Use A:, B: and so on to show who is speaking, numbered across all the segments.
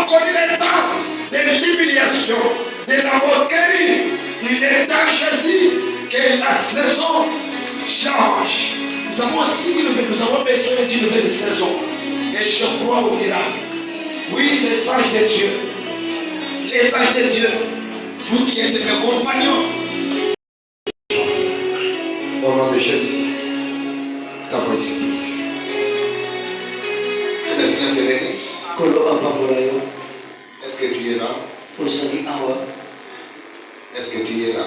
A: connu les temps de l'humiliation, de la moquerie. Il est temps, Jésus, que la saison change. Nous avons besoin d'une nouvelle saison. Et je crois au miracle. Oui, les anges de Dieu. Les anges de Dieu. Vous qui êtes mes compagnons. Au nom de Jésus. Ta voix ici. Que le Seigneur te bénisse. Est-ce que tu es là? Est-ce que tu es là?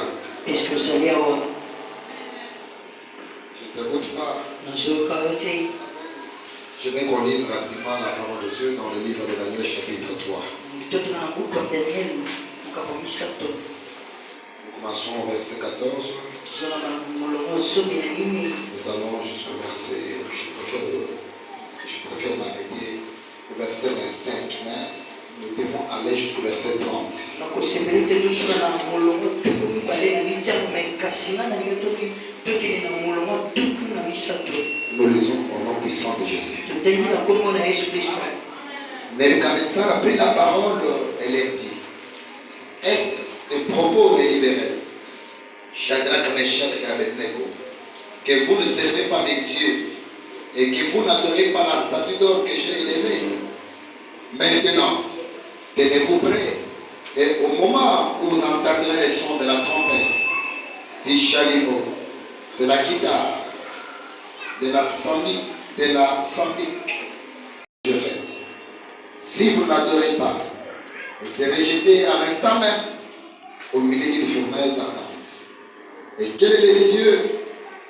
A: Je ne t'écoute pas. Je vais qu'on lise rapidement la parole de Dieu dans le livre de Daniel chapitre 3. Nous commençons au verset 14. Nous allons jusqu'au verset, je préfère m'arrêter au verset 25, mais nous devons aller jusqu'au verset 30. Nous lisons au nom puissant de Jésus. Nebuchadnezzar a pris la parole et leur dit: est-ce les propos délibérés, Shadrach, Meshach et Abednego, que vous ne servez pas mes dieux et que vous n'adorez pas la statue d'or que j'ai élevée? Maintenant, tenez-vous prêts, et au moment où vous entendrez les sons de la trompette, du chalumeau, de la guitare, de la sambique, je fais. Si vous n'adorez pas, vous serez jeté à l'instant même au milieu d'une fournaise ardente. Et quel est le Dieu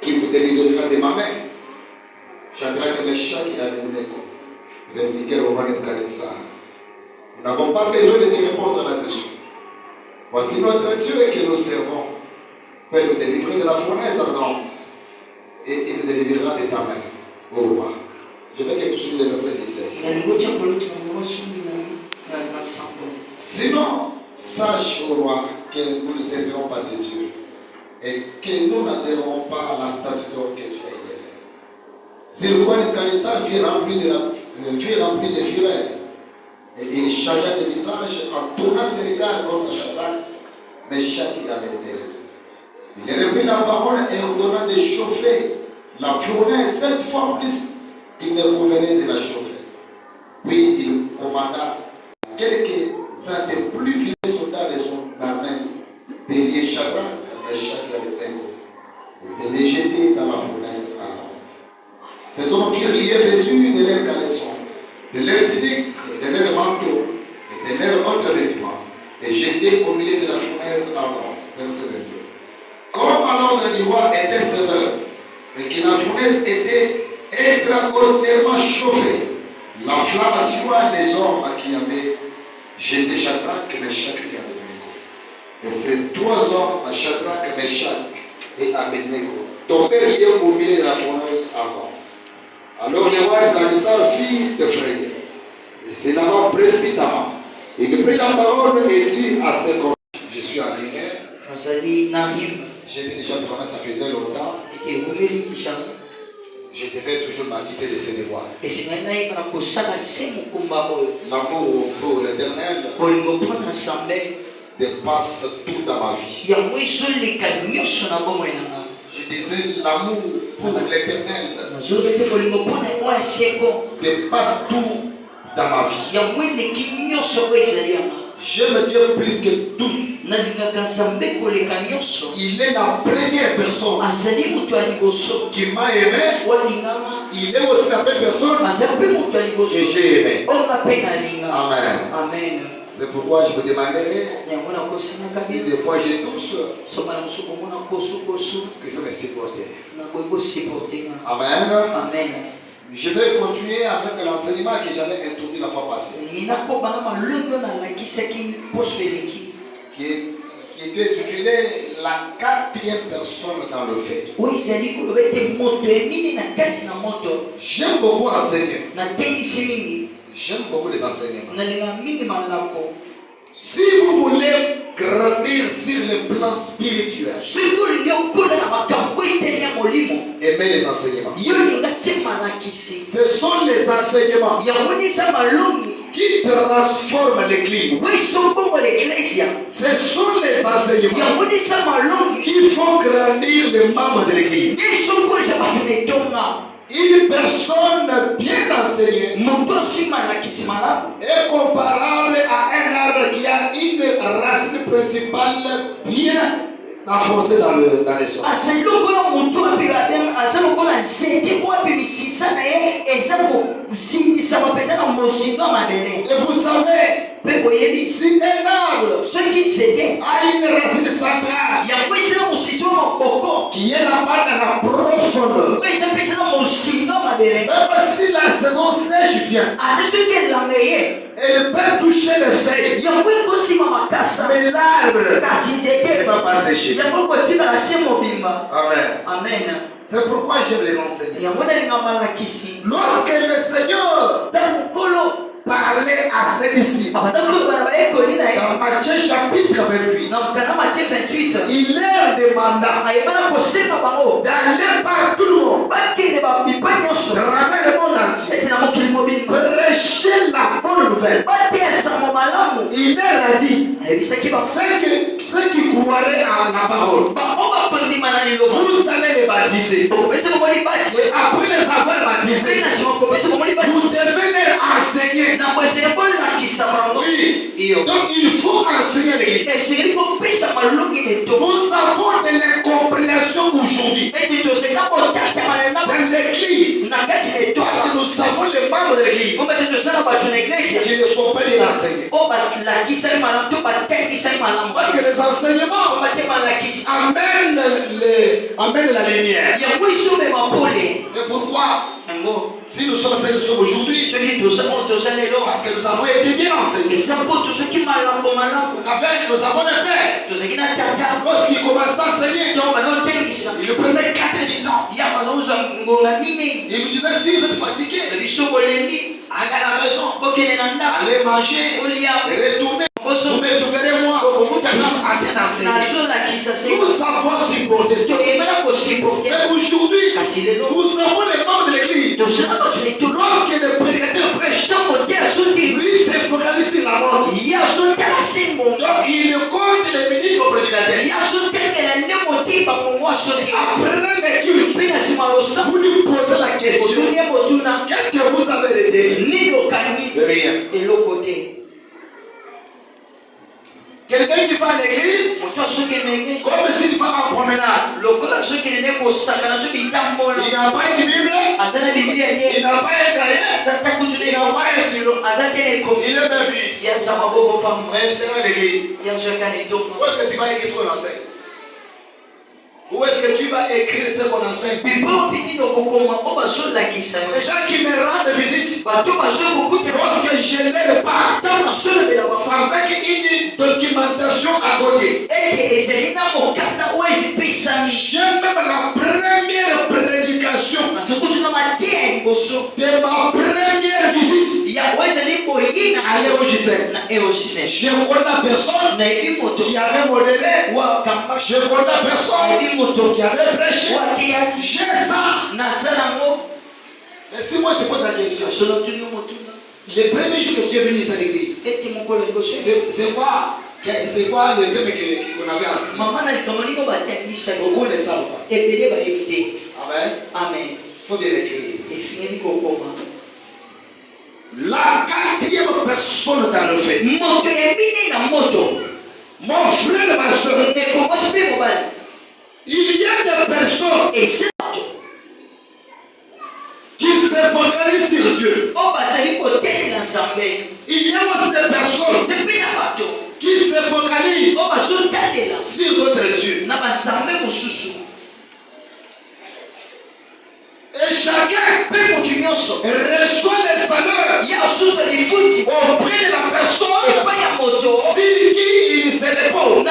A: qui vous délivrera de ma main? Shadrach, Meshach et Abednego répliquèrent au roi Nebuchadnezzar: nous n'avons pas besoin de te répondre là-dessus. Voici notre Dieu que nous servons peut nous délivrer de la fournaise ardente, et il nous délivrera de ta main, ô roi. Je vais quelque chose le verset 17. Sinon, sache, ô roi, que nous ne servirons pas de Dieu et que nous n'adhérerons pas à la statue d'or que tu as élevée. C'est le roi Nebuchadnezzar fut rempli de fureur, et il changea de visage en tournant ses regards contre Shadrach, Meshach et Abednego. Il reprit la parole et ordonna de chauffer la fournaise 7 fois plus qu'il ne convenait de la chauffer. Puis il commanda quelques-uns des plus vieux soldats de son armée de lier Shadrach, Meshach et Abednego et de les jeter dans la fournaise ardente. Ces hommes furent liés vêtus de leurs caleçons, de leurs tuniques, de leurs manteaux et de leurs autres vêtements et jetés au milieu de la fournaise ardente. Verset 22. Comme à l'ordre du roi était sévère, mais que la fournaise était extraordinairement chauffée, la flamme tua les hommes qui avaient jeté Shadrach, Meshach et Abednego. Et ces 3 hommes, Shadrach, Meshach et Abednego, tombèrent liés au milieu de la fournaise ardente. Alors le roi Nebuchadnezzar fit de frayeur, et se leva précipitamment. Il prit la parole et dit à ses compagnons: je suis arrivé. J'ai dit déjà comment ça faisait longtemps. Je devais toujours m'acquitter de ses devoirs. L'amour pour l'éternel dépasse tout dans ma vie. Je disais l'amour pour l'éternel dépasse tout dans ma vie. J'aime Dieu plus que tous. Il est la première personne qui m'a aimé. Il est aussi la première personne que j'ai aimé. Amen. C'est pourquoi je vous demanderai si des fois je touche, qu'il faut me supporter. Amen. Je vais continuer avec l'enseignement que j'avais introduit la fois passée. Qui était intitulé la 4e personne dans le fait. J'aime beaucoup enseigner. J'aime beaucoup les enseignements. Si vous voulez grandir sur le plan spirituel, aimer les enseignements. Ce sont les enseignements qui transforment l'église. Ce sont les enseignements qui font grandir les membres de l'église. Une personne bien enseignée est comparable à un arbre qui a une racine principale bien enfoncée dans le sol. Et vous savez, si un arbre a une racine centrale qui est là-bas dans la profondeur, même si la saison sèche vient, elle peut toucher les feuilles, mais l'arbre ne va pas sécher. Amen. C'est pourquoi j'aime les enseignements. Lorsque le Seigneur parlait à ses disciples dans Matthieu chapitre 28, il leur demanda d'aller partout le monde, travers le monde entier, prêcher la bonne nouvelle. Il leur a dit, ceux qui croiraient à la parole, vous allez les baptiser. Et après les avoir baptisés, vous devez leur enseigner. Oui. Donc il faut enseigner l'église. Nous avons de l'incompréhension aujourd'hui dans l'église, parce que nous savons les membres de l'église qui ne sont pas bien enseignés. Parce que les enseignements amènent la lumière. C'est pourquoi si nous sommes aujourd'hui, parce que nous avons été bien enseignés. Nous avons le Père. Lorsqu'il commençait à enseigner, il prenait 4 heures du temps. Il nous disait, si vous êtes fatigué, allez à la maison, allez manger, retournez. Vous me trouverez moi toujours en train d'enseigner. Nous avons supporté ça. Mais aujourd'hui, nous avons les membres de l'église. Lorsque le prédicateur prêche, lui se focalise sur la mort. Donc il compte les minutes au prédicateur. Après les cultes, vous lui posez la question, qu'est-ce que vous avez retenu? Rien. Quelqu'un qui va à l'église, comme s'il va en promenade. Il n'a pas une Bible, il n'a pas un cahier, il n'a pas un stylo. Il est même vide. Mais il sera à l'église. Où est-ce que tu vas écrire ce qu'on enseigne? Où est-ce que tu vas écrire ce qu'on enseigne? Les gens qui me rendent visite, lorsque je les repars, ça fait une documentation à côté. J'aime même la première prédication de ma première visite à l'EOJC. Je connais la personne qui avait modéré. Je connais la personne qui avait prêché. J'ai ça. Mais si moi je te pose la question, le premier jour que tu es venu ici à l'église, c'est quoi le thème qu'on avait enseigné? Beaucoup ne savent pas. Amen. Il faut bien écrire. La quatrième personne dans le fait. Mon frère et ma soeur. Il y a des personnes qui se focalisent sur Dieu. Il y a aussi des personnes qui se focalisent sur d'autres dieux. Et chacun reçoit les honneurs auprès de la personne sur qui il se repose.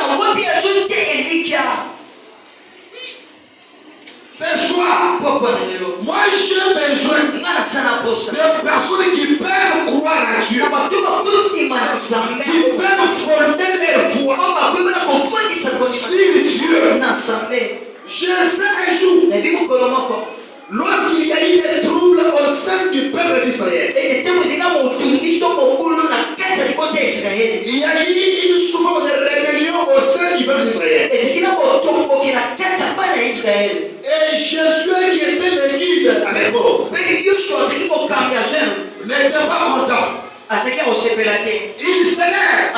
A: Ce soir, moi j'ai besoin de personnes qui peuvent croire à Dieu, qui peuvent fonder leur foi Il y a eu une souffrance de rébellion au sein du peuple d'Israël. Et Jésus qui était le guide à l'époque n'était pas content. Il s'élève.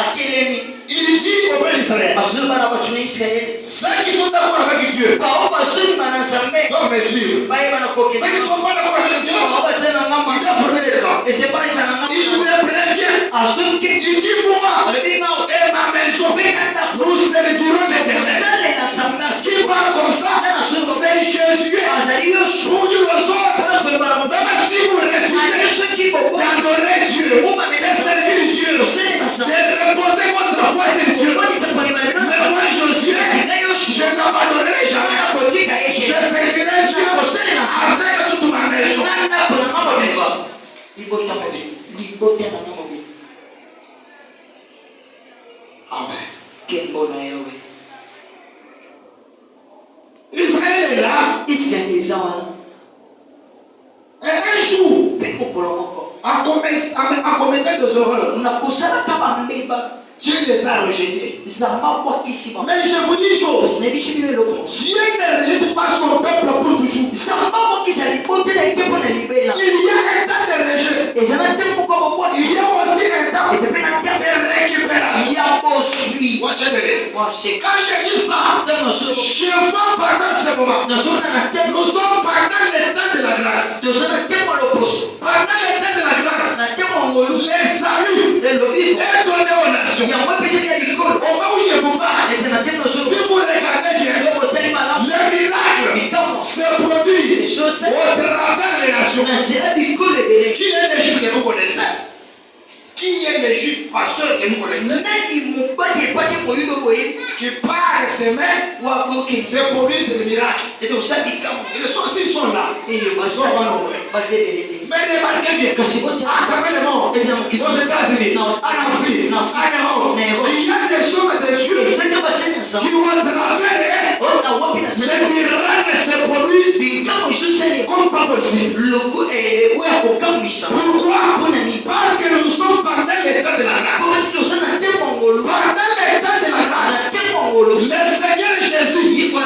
A: Il dit au peuple d'Israël, ceux qui sont d'accord avec Dieu doivent me suivre. Ceux qui ne sont pas d'accord avec Dieu, ils ont formé les camps. Il me prévient. Il dit moi et ma maison, nous servirons l'Éternel. Qui parle comme ça, c'est Jésus. Pour dire aux autres, même si vous refusez d'adorer Dieu, de servir Dieu, de reposer votre foi sur Dieu, mais moi Josué, je n'abandonnerai jamais. Je servirai Dieu avec toute ma maison. Amen. Israël est là. Et un jour, en commettant des horreurs, Dieu les a rejetés. Mais je vous dis une chose, Dieu ne rejette pas son peuple pour toujours. Il y a un temps de rejet. Il y a aussi un temps de récupération. Quand je dis ça, je vois pendant ce moment, nous sommes pendant le temps de la grâce. Pendant le temps de la grâce, les saluts est donné aux nations. Au moment où je vous parle, si vous regardez bien, le miracle se produit au travers des nations. Qui est le juif que vous connaissez? Qui est le juif pasteur que vous connaissez? Qui par semaine se produisent des miracles. Ils sont là. Ils sont pas nombreux. Mais remarquez bien, à travers le monde, aux États-Unis, en Afrique, en Europe, il y a des hommes de Dieu qui vont travers les miracles se produisent comme pas possible. Pourquoi? Parce que nous sommes pendant l'état de la grâce. Pendant l'état de la grâce, le Seigneur Jésus a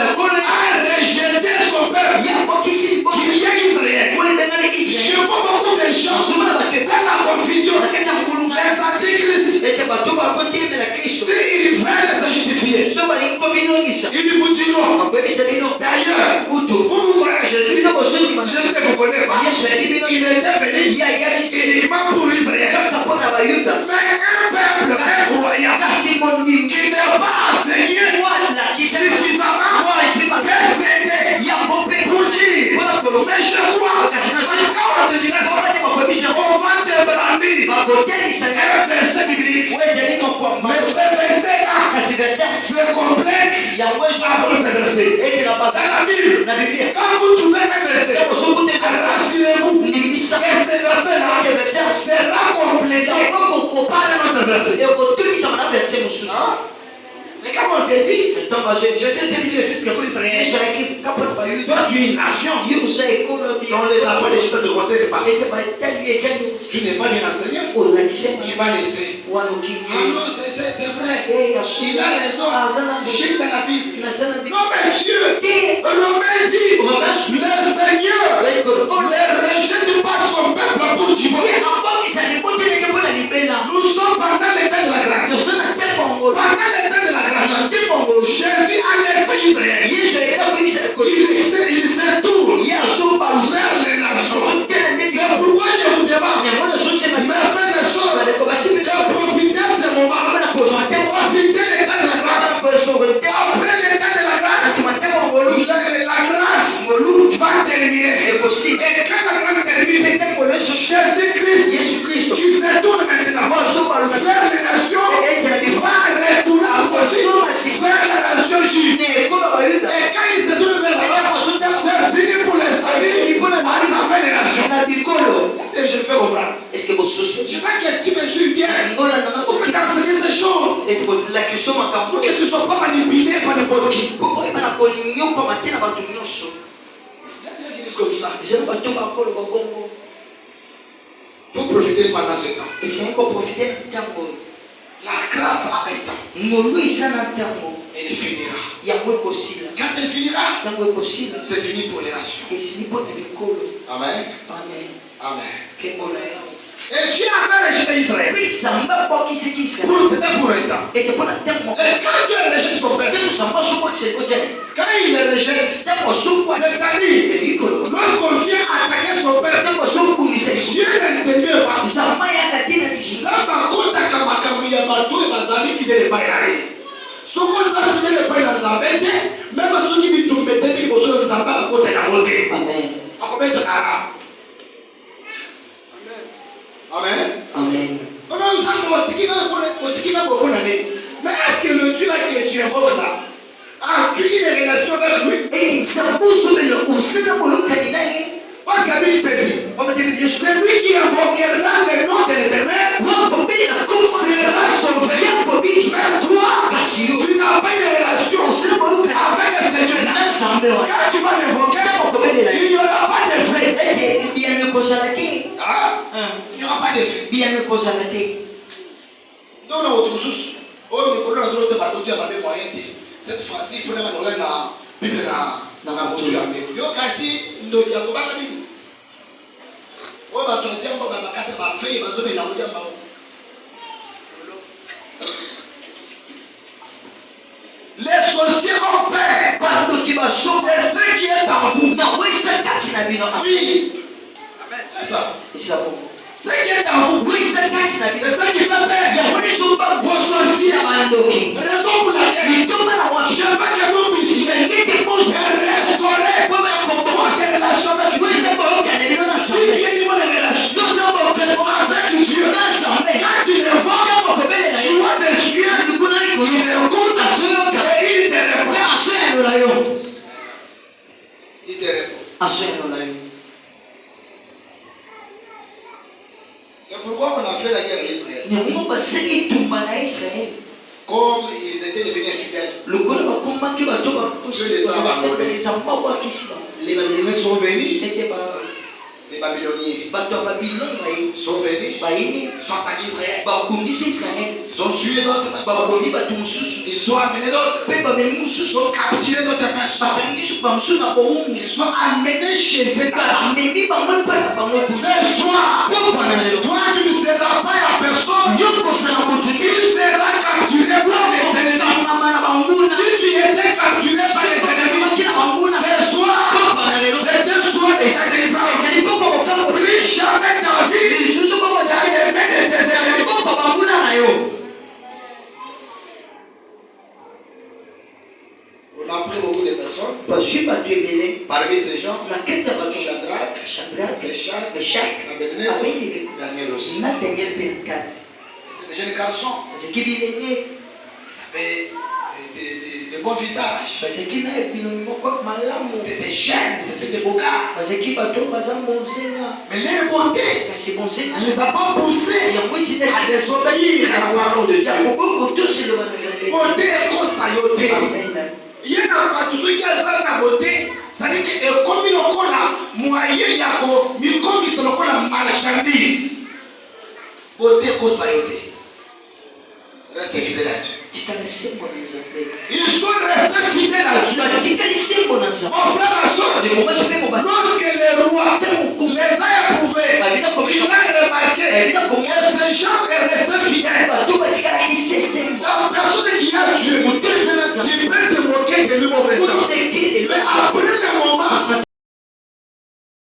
A: rejeté son peuple qui est Israël. Je vois beaucoup de gens dans la confusion, les antichrists. S'ils veulent se justifier, ils vous diront. D'ailleurs, vous croyez Jésus, Jésus ne vous connaît pas. Il était venu uniquement pour Israël. Mais un peuple incroyable qui n'est pas enseigné suffisamment persécuté pour dire, mais je crois, parce qu'on te dira, on va te brandir un verset biblique. Mais ce verset-là se complète à votre verset. Dans la Bible, quand vous trouvez un verset, rassurez-vous que ce verset-là sera complété par un autre verset. Mais quand on te dit, je suis devenu le fils que pour Israël, toi tu es une nation dont les enfants de Jésus ne te conseillent pas. Tu n'es pas bien enseigné, tu vas laisser. Alors c'est vrai, il a raison, j'ai dans la Bible. Non monsieur, Romain dit, le Seigneur ne rejette pas son peuple pour du bon. Nous sommes pendant l'état de la grâce. Pendant l'état de la grâce, Jésus a laissé Israël. Il se tourne vers les nations. C'est pourquoi je vous demande, mes frères et sœurs, de profiter de ce moment, profiter de l'état de la grâce. Après l'état de la grâce, la grâce va terminer. Et quand la grâce termine, Jésus-Christ qui se tourne maintenant vers les nations, va retourner vers la nation juive. Et quand il se tourne vers la nation, c'est fini pour les saluts à travers les nations. Je le fais comprendre. Je veux que tu me suives bien. Pour que tu enseignes ces choses. Pour que tu ne sois pas manipulé par n'importe qui. Comme ça. Faut profiter pendant ce temps. La grâce a un temps. Et il finira. Quand elle finira, c'est fini pour les nations. Amen. Amen. Et Dieu avait rejeté Israël. C'était pour un temps. Et quand Dieu rejette son peuple, quand il le rejette, c'est-à-dire, lorsqu'on vient attaquer son peuple, Dieu n'intervient pas. Amen.
B: Amen.
A: Mais est-ce que le Dieu là que tu invoques là, as-tu une relation avec lui? Parce que lui ceci, c'est lui qui invoquera le nom de l'Éternel sera sauvé. Mais toi, tu n'as pas une relation avec ce Dieu là. Quand tu vas l'invoquer, il n'y aura pas de frais. Il n'y aura pas de frais. Non, tous. Cette fois-ci, il faut la Bible là. Yo kasi ndo ya kubaka Bible. Wa ba to tia mbo ba kata ba fei ba zo be na mo dia mbawo. Les sorciers ont peur. Parce que va sauver ce qui est en vous. Oui. Amen. C'est ça. C'est ça. Ce qui est en vous. Oui, c'est ça qui fait peur. Vos sorciers. Raison pour laquelle je veux que vous puissiez restaurer votre relation avec Dieu. Si tu as une bonne relation avec Dieu, quand tu le vois, tu vois des cieux, il écoute et il te répond. Il te répond. C'est pourquoi on a fait la guerre à Israël. Comme ils étaient devenus infidèles, les Babyloniens sont venus. Les Babyloniens sont venus, sont attaqués Israël. Ils ont tué d'autres personnes. Ils ont amené d'autres. Ils ont capturé d'autres personnes. Ils sont amenés chez eux. Ce soir, toi tu ne seras pas la personne qui sera capturée par les ennemis. Si tu étais capturé par les ennemis, ce soir, c'est un soir de sacrifice. Plus jamais dans la vie, dans les mains de tes ennemis. On a pris beaucoup de personnes. Parmi ces gens, Shadrach, Meshach, Abednego, Daniel aussi. Des jeunes garçons. Ils avaient de bons visages. C'était des jeunes, c'était des beaux gars. Mais leur bonté ne les a pas poussés à désobéir à la parole de Dieu. Bonté est consayoté. Il y a tout ce qui a la beauté. C'est-à-dire que comme il y a moyen, il y a comme il y a marchandise. Beauté consayoté. Restez fidèles à Dieu. Ils sont restés fidèles à Dieu. Mon frère, ma soeur, lorsque le roi les a éprouvés, il a remarqué que ces gens sont restés fidèles. La personne qui a Dieu, qui peut te moquer de lui, mais à